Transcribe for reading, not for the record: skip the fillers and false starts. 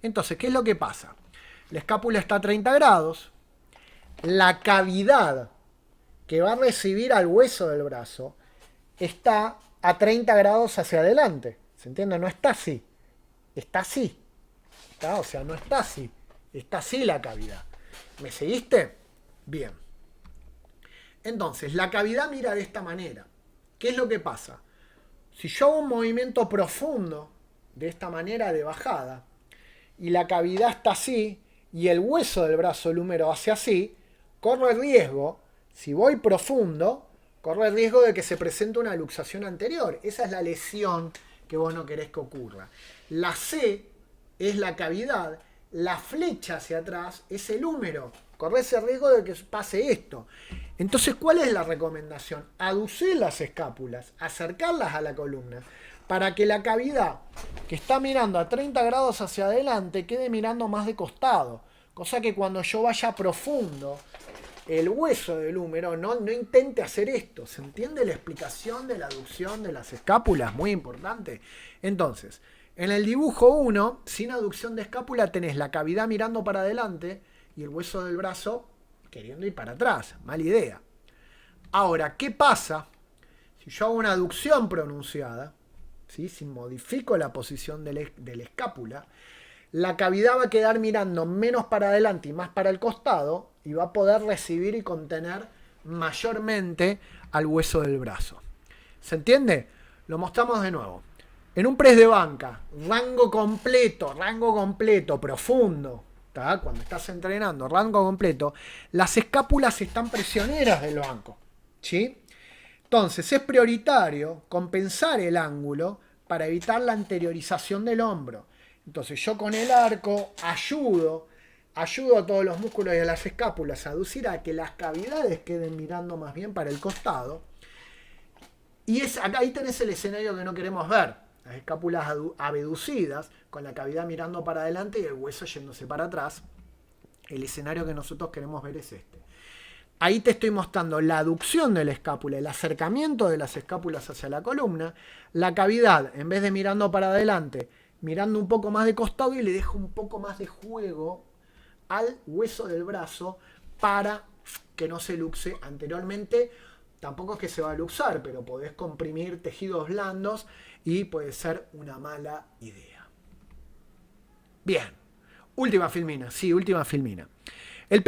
Entonces, ¿qué es lo que pasa? La escápula está a 30 grados, la cavidad que va a recibir al hueso del brazo está a 30 grados hacia adelante. ¿Se entiende? No está así, está así. ¿Está? O sea, no está así, está así la cavidad. ¿Me seguiste? Bien. Entonces, la cavidad mira de esta manera. ¿Qué es lo que pasa? Si yo hago un movimiento profundo, de esta manera de bajada, y la cavidad está así, y el hueso del brazo, el húmero, hace así, corro el riesgo, si voy profundo, corro el riesgo de que se presente una luxación anterior. Esa es la lesión que vos no querés que ocurra. La C es la cavidad, la flecha hacia atrás es el húmero. Corres el riesgo de que pase esto. Entonces, ¿cuál es la recomendación? Aducir las escápulas, acercarlas a la columna, para que la cavidad que está mirando a 30 grados hacia adelante quede mirando más de costado. Cosa que cuando yo vaya profundo, el hueso del húmero no intente hacer esto. ¿Se entiende la explicación de la aducción de las escápulas? Muy importante. Entonces, en el dibujo 1, sin aducción de escápula, tenés la cavidad mirando para adelante y el hueso del brazo queriendo ir para atrás. Mala idea. Ahora, ¿qué pasa si yo hago una aducción pronunciada? ¿Sí? Si modifico la posición de la escápula, la cavidad va a quedar mirando menos para adelante y más para el costado y va a poder recibir y contener mayormente al hueso del brazo. ¿Se entiende? Lo mostramos de nuevo. En un press de banca, rango completo, profundo, ¿tá? Cuando estás entrenando, rango completo, las escápulas están prisioneras del banco, ¿sí? Entonces es prioritario compensar el ángulo para evitar la anteriorización del hombro. Entonces yo con el arco ayudo a todos los músculos y a las escápulas a aducir a que las cavidades queden mirando más bien para el costado. Y ahí tenés el escenario que no queremos ver. Las escápulas abducidas, con la cavidad mirando para adelante y el hueso yéndose para atrás. El escenario que nosotros queremos ver es este. Ahí te estoy mostrando la aducción de la escápula, el acercamiento de las escápulas hacia la columna, la cavidad, en vez de mirando para adelante, mirando un poco más de costado y le dejo un poco más de juego al hueso del brazo para que no se luxe anteriormente. Tampoco es que se va a luxar, pero podés comprimir tejidos blandos y puede ser una mala idea. Bien, última filmina, sí, última filmina. El